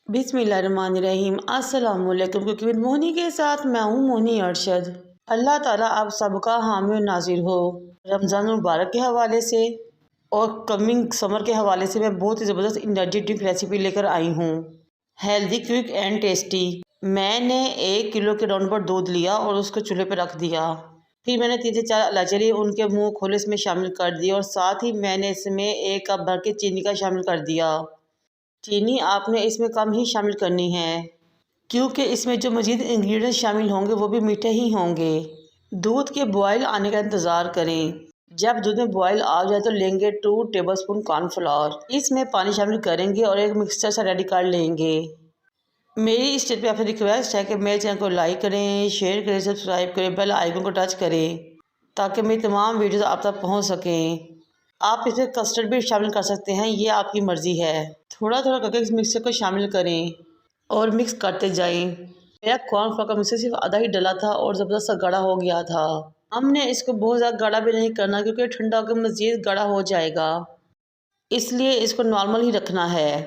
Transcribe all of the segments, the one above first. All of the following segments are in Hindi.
बिस्मिल्लाहिर्रहमानिर्रहीम। अस्सलाम वालेकुम। कुकिंग विद मोहनी के साथ मैं हूँ मोहनी अरशद। अल्लाह ताला आप सबका हामी और नाजिर हो। रमज़ान मुबारक के हवाले से और कमिंग समर के हवाले से मैं बहुत ही ज़बरदस्त एनर्जी ड्रिंक रेसिपी लेकर आई हूँ। Healthy, quick and tasty. मैंने 1 किलो के राउंड पर दूध लिया और उसको चूल्हे पर रख दिया। फिर मैंने 3 से 4 इलायची ली, उनके मुँह खोले इसमें शामिल कर दिए और साथ ही मैंने इसमें 1 कप भर के चीनी का शामिल कर दिया। चीनी आपने इसमें कम ही शामिल करनी है क्योंकि इसमें जो मज़ीद इंग्रेडिएंट्स शामिल होंगे वो भी मीठे ही होंगे। दूध के बॉयल आने का इंतज़ार करें। जब दूध में बॉयल आ जाए तो लेंगे 2 टेबलस्पून कॉर्नफ्लोर। इसमें पानी शामिल करेंगे और एक मिक्सचर सा रेडी कर लेंगे। मेरी इस स्टेप पे आपसे रिक्वेस्ट है कि मेरे चैनल को लाइक करें, शेयर करें, सब्सक्राइब करें, बेल आइकन को टच करें ताकि मेरी तमाम वीडियोज़ आप तक पहुँच सकें। आप इसमें कस्टर्ड भी शामिल कर सकते हैं, ये आपकी मर्ज़ी है। थोड़ा थोड़ा करके इस मिक्सचर को शामिल करें और मिक्स करते जाएं। मेरा कॉर्नफ्लोर का मिक्सचर सिर्फ आधा ही डला था और ज़बरदस्त सा गाढ़ा हो गया था। हमने इसको बहुत ज़्यादा गाढ़ा भी नहीं करना क्योंकि ठंडा होकर मज़ीद गाढ़ा हो जाएगा, इसलिए इसको नॉर्मल ही रखना है।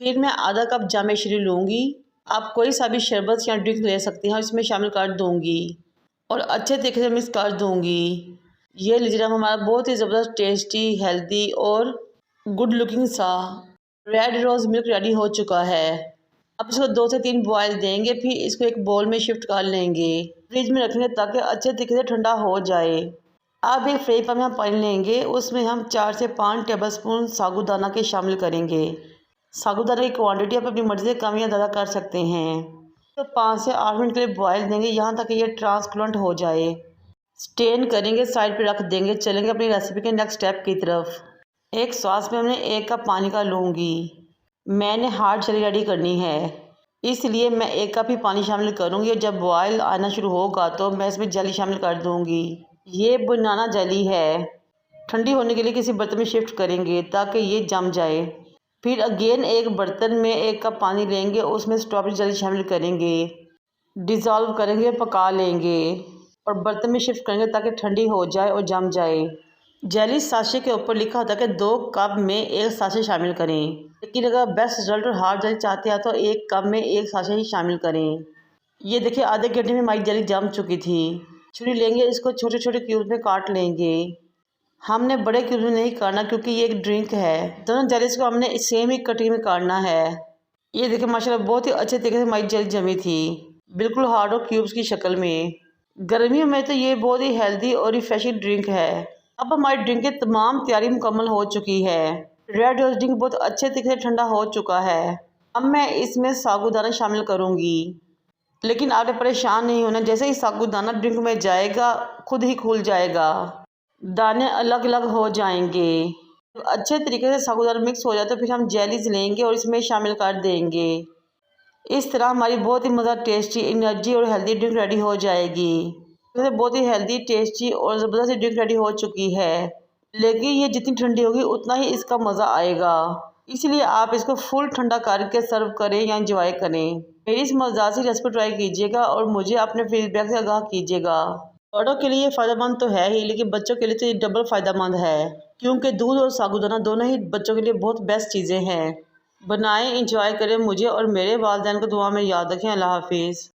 फिर मैं आधा कप जामे शरीर लूँगी। आप कोई सा भी शरबत या ड्रिंक ले सकते हैं, इसमें शामिल कर दूँगी और अच्छे तरीके से मिक्स कर दूँगी। ये लीजिए हमारा बहुत ही ज़बरदस्त टेस्टी, हेल्दी और गुड लुकिंग सा रेड रोज़ मिल्क रेडी हो चुका है। अब इसको 2 से 3 बॉयल देंगे, फिर इसको एक बोल में शिफ्ट कर लेंगे। फ्रिज में रखेंगे ताकि अच्छे तरीके से ठंडा हो जाए। अब एक फ्राई पैन में हम पानी लेंगे, उसमें हम 4 से 5 टेबलस्पून साबूदाना के शामिल करेंगे। साबूदाना की क्वांटिटी आप अपनी मर्ज़ी से कम या ज़्यादा कर सकते हैं। तो 5 से 8 मिनट के लिए बॉयल देंगे, यहाँ तक कि ये ट्रांसपेरेंट हो जाए। स्टेन करेंगे, साइड पे रख देंगे। चलेंगे अपनी रेसिपी के नेक्स्ट स्टेप की तरफ। एक सॉस में हमने 1 कप पानी का लूँगी। मैंने हार्ड जेली रेडी करनी है, इसलिए मैं 1 कप ही पानी शामिल करूँगी और जब बॉयल आना शुरू होगा तो मैं इसमें जेली शामिल कर दूँगी। ये बनाना जेली है। ठंडी होने के लिए किसी बर्तन में शिफ्ट करेंगे ताकि ये जम जाए। फिर अगेन एक बर्तन में 1 कप पानी लेंगे, उसमें स्ट्रॉबेरी जेली शामिल करेंगे, डिज़ोल्व करेंगे, पका लेंगे और बर्तन में शिफ्ट करेंगे ताकि ठंडी हो जाए और जम जाए। जेली साशे के ऊपर लिखा होता है कि 2 कप में 1 साशे शामिल करें, लेकिन अगर बेस्ट रिजल्ट और हार्ड जेली चाहते हैं तो 1 कप में 1 साशे ही शामिल करें। ये देखिए आधे घंटे में हमारी जेली जम चुकी थी। छुरी लेंगे, इसको छोटे छोटे क्यूब्स में काट लेंगे। हमने बड़े क्यूब्स में नहीं काटना क्योंकि ये एक ड्रिंक है। दोनों जेलीज को हमने सेम ही कटिंग में काटना है। ये देखिए माशाल्लाह बहुत ही अच्छे तरीके से हमारी जेली जमी थी, बिल्कुल हार्ड और क्यूब्स की शक्ल में। गर्मियों में तो ये बहुत ही हेल्दी और रिफ्रेशिंग ड्रिंक है। अब हमारी ड्रिंक की तमाम तैयारी मुकम्मल हो चुकी है। रेड रोज़ ड्रिंक बहुत अच्छे तरीके से ठंडा हो चुका है। अब मैं इसमें साबूदाना शामिल करूँगी, लेकिन आपने परेशान नहीं होना। जैसे ही साबूदाना ड्रिंक में जाएगा खुद ही खुल जाएगा, दाने अलग अलग हो जाएंगे। तो अच्छे तरीके से साबूदाना मिक्स हो जाए तो फिर हम जेलीज लेंगे और इसमें शामिल कर देंगे। इस तरह हमारी बहुत ही मज़ा टेस्टी, एनर्जी और हेल्दी ड्रिंक रेडी हो जाएगी। वैसे बहुत ही हेल्दी, टेस्टी और ज़बरदस्त ड्रिंक रेडी हो चुकी है, लेकिन ये जितनी ठंडी होगी उतना ही इसका मज़ा आएगा। इसलिए आप इसको फुल ठंडा करके सर्व करें या इंजॉय करें। मेरी इस मज़ेदार सी रेसिपी ट्राई कीजिएगा और मुझे अपने फीडबैक से आगाह कीजिएगा। बड़ों के लिए फ़ायदेमंद तो है ही, लेकिन बच्चों के लिए तो ये डबल फ़ायदेमंद है क्योंकि दूध और साबूदाना दोनों ही बच्चों के लिए बहुत बेस्ट चीज़ें हैं। बनाएं, इंजॉय करें। मुझे और मेरे वालिदैन को दुआ में याद रखें। अल्लाह हाफिज़।